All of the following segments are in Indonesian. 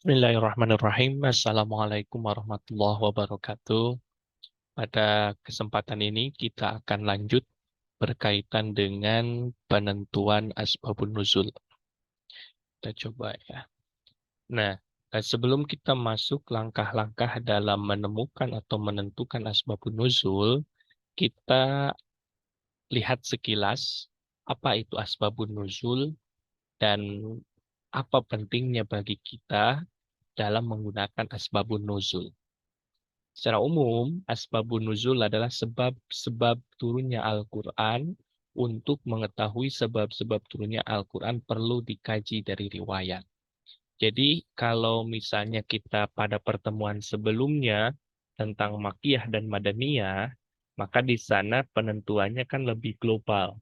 Bismillahirrahmanirrahim. Assalamualaikum warahmatullahi wabarakatuh. Pada kesempatan ini kita akan lanjut berkaitan dengan penentuan asbabun nuzul. Kita coba ya. Nah, sebelum kita masuk langkah-langkah dalam menemukan atau menentukan asbabun nuzul, kita lihat sekilas apa itu asbabun nuzul dan apa pentingnya bagi kita dalam menggunakan asbabun nuzul. Secara umum, asbabun nuzul adalah sebab-sebab turunnya Al-Quran. Untuk mengetahui sebab-sebab turunnya Al-Quran perlu dikaji dari riwayat. Jadi, kalau misalnya kita pada pertemuan sebelumnya tentang Makkiyah dan Madaniyah, maka di sana penentuannya kan lebih global.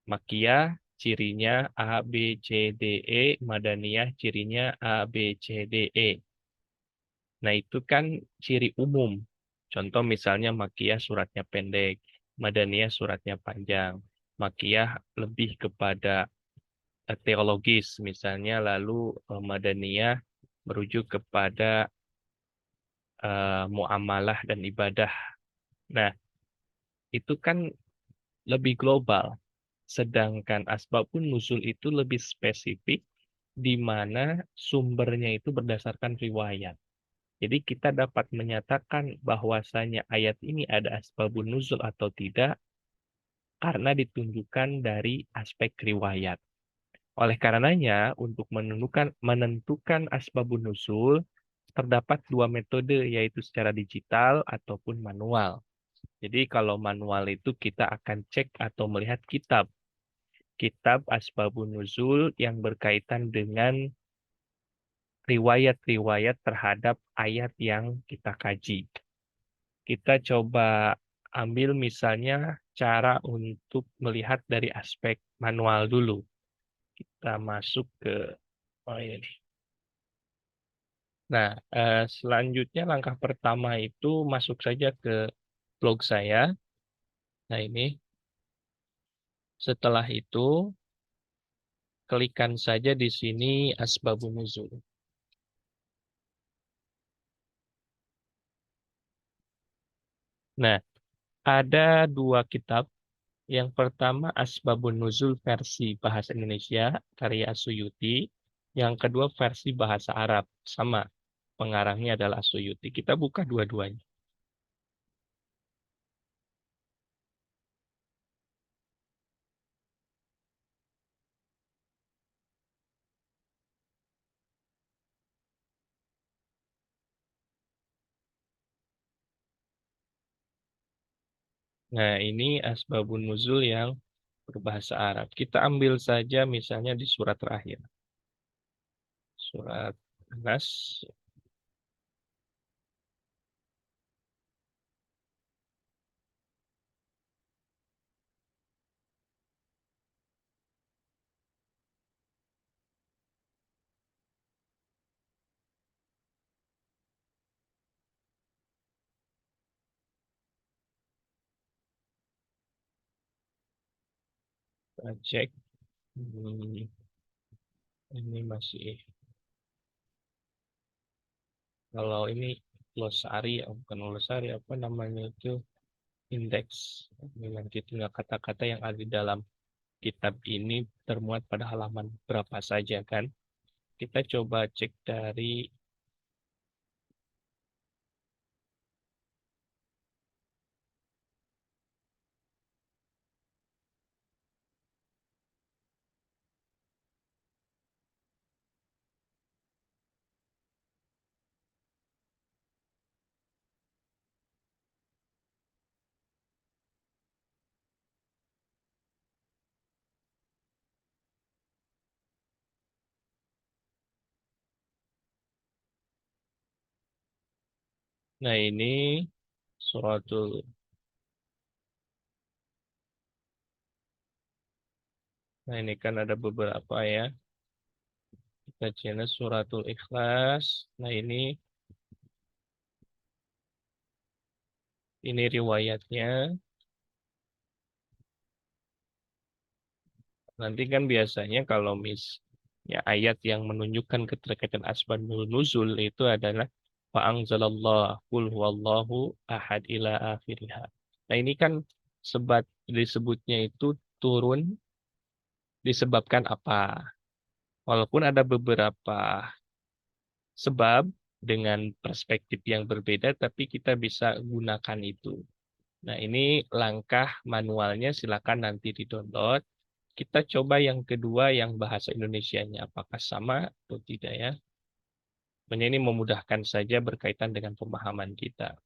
Makkiyah cirinya A, B, C, D, E, Madaniyah cirinya A, B, C, D, E. Nah, itu kan ciri umum. Contoh misalnya Makkiyah suratnya pendek, Madaniyah suratnya panjang. Makkiyah lebih kepada teologis misalnya, lalu Madaniyah merujuk kepada muamalah dan ibadah. Nah, itu kan lebih global. Sedangkan asbabun nuzul itu lebih spesifik, di mana sumbernya itu berdasarkan riwayat. Jadi kita dapat menyatakan bahwasanya ayat ini ada asbabun nuzul atau tidak karena ditunjukkan dari aspek riwayat. Oleh karenanya, untuk menentukan asbabun nuzul, terdapat dua metode, yaitu secara digital ataupun manual. Jadi kalau manual itu kita akan cek atau melihat kitab asbabun nuzul yang berkaitan dengan riwayat-riwayat terhadap ayat yang kita kaji. Kita coba ambil misalnya cara untuk melihat dari aspek manual dulu. Kita masuk ke ini. Nah, selanjutnya langkah pertama itu masuk saja ke blog saya. Nah, ini setelah itu klikkan saja di sini asbabun nuzul. Nah, ada dua kitab. Yang pertama Asbabun Nuzul versi bahasa Indonesia karya Suyuti. Yang kedua versi bahasa Arab sama. Pengarangnya adalah Suyuti. Kita buka dua-duanya. Nah, ini Asbabun Nuzul yang berbahasa Arab. Kita ambil saja misalnya di surat terakhir. Surat Nas. Kita cek. Hmm, ini masih, kalau ini glosari, bukan glosari, apa namanya itu, indeks. Ini nanti tinggal kata-kata yang ada di dalam kitab ini termuat pada halaman berapa saja kan. Kita coba cek dari, nah ini suratul, nah ini kan ada beberapa ya. Kita cek suratul Ikhlas. Nah ini riwayatnya. Nanti kan biasanya kalau Ya, ayat yang menunjukkan keterkaitan asbabun nuzul itu adalah wa anzalallahu qul huwallahu ahad ila akhiriha. Nah, ini kan sebab disebutnya itu turun disebabkan apa? Walaupun ada beberapa sebab dengan perspektif yang berbeda, tapi kita bisa gunakan itu. Nah, ini langkah manualnya silakan nanti di-download. Kita coba yang kedua yang bahasa Indonesianya. Apakah sama atau tidak ya? Sebenarnya ini memudahkan saja berkaitan dengan pemahaman kita.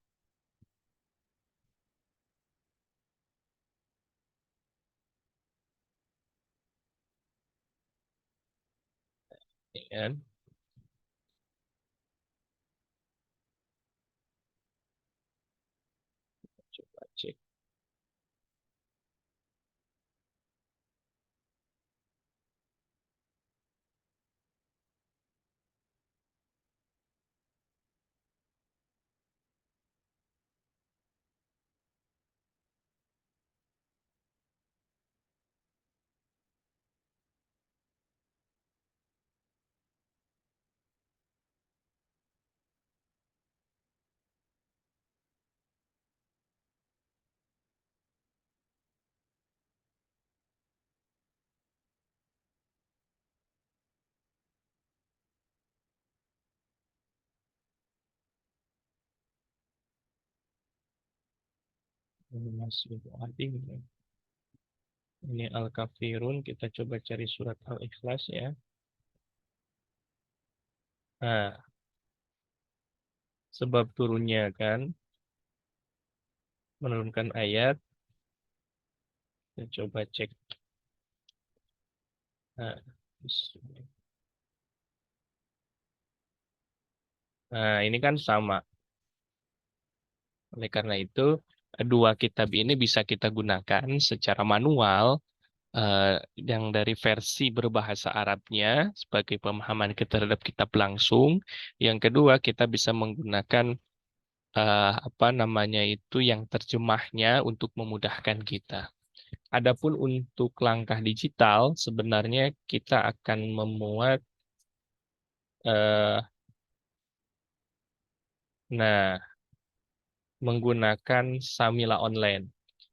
Ya kan? Coba cek. Ini masih loading ya. Ini Al-Kafirun. Kita coba cari surat Al-Ikhlas ya. Nah, sebab turunnya kan menurunkan ayat. Kita coba cek. Nah, nah, ini kan sama. Oleh karena itu, dua kitab ini bisa kita gunakan secara manual yang dari versi berbahasa Arabnya sebagai pemahaman kita terhadap kitab langsung. Yang kedua, kita bisa menggunakan apa namanya itu yang terjemahnya untuk memudahkan kita. Adapun untuk langkah digital, sebenarnya kita akan memuat, eh, nah, menggunakan Samila Online.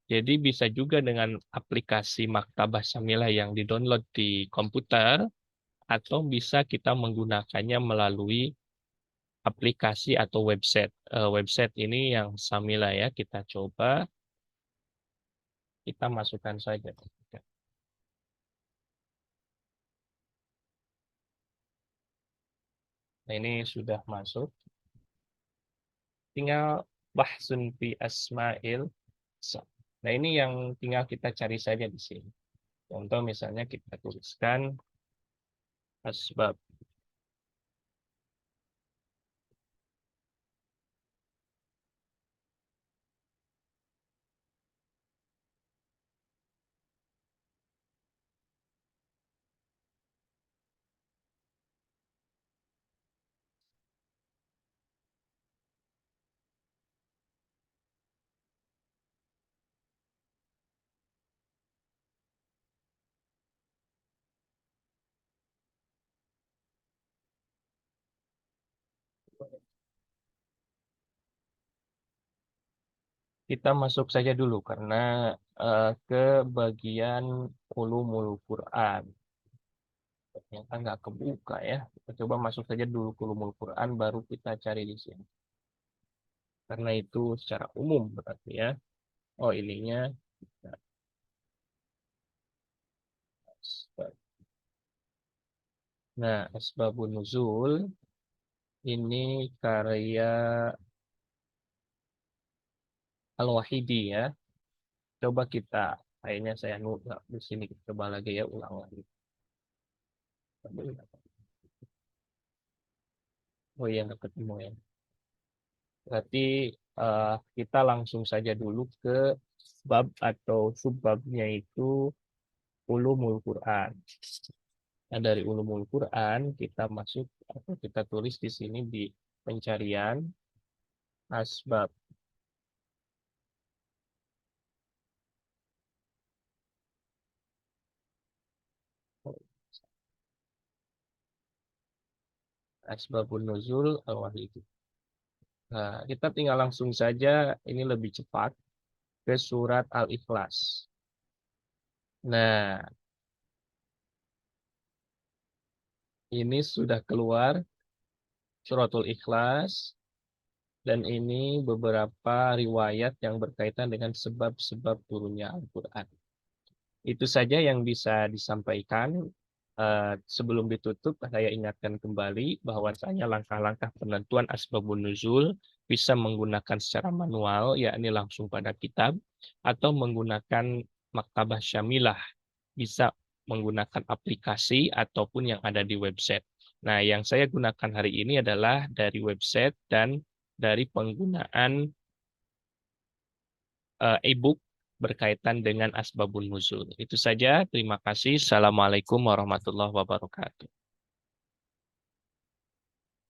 Jadi bisa juga dengan aplikasi Maktabah Samila yang didownload di komputer, atau bisa kita menggunakannya melalui aplikasi atau website. Website ini yang Samila ya, kita coba, kita masukkan saja. Nah, ini sudah masuk. Tinggal bahsun fi asma'il. Nah, ini yang tinggal kita cari saja di sini. Contoh misalnya kita tuliskan asbab. Kita masuk saja dulu karena ke bagian ulumul Quran. Ternyata nggak kebuka ya. Kita coba masuk saja dulu ke ulumul Quran, baru kita cari di sini. Karena itu secara umum berarti ya. Oh, ininya. Nah, Asbabun Nuzul ini karya Al-Wahidi ya. Coba kita, kayaknya saya nggak di sini, kita coba lagi ya, ulang lagi. Oh iya, nggak ketemu ya. Berarti eh, kita langsung saja dulu ke bab atau subbabnya itu ulumul Quran. Nah, dari ulumul Quran kita masuk atau kita tulis di sini di pencarian asbab. Asbabun nuzul al-wahid. Nah, kita tinggal langsung saja, ini lebih cepat, ke surat Al-Ikhlas. Nah, ini sudah keluar suratul Ikhlas, dan ini beberapa riwayat yang berkaitan dengan sebab-sebab turunnya Al-Quran. Itu saja yang bisa disampaikan. Sebelum ditutup, saya ingatkan kembali bahwasanya langkah-langkah penentuan asbabun nuzul bisa menggunakan secara manual, yakni langsung pada kitab, atau menggunakan maktabah syamilah, bisa menggunakan aplikasi ataupun yang ada di website. Nah, yang saya gunakan hari ini adalah dari website dan dari penggunaan e-book berkaitan dengan asbabun nuzul. Itu saja. Terima kasih. Assalamualaikum warahmatullahi wabarakatuh.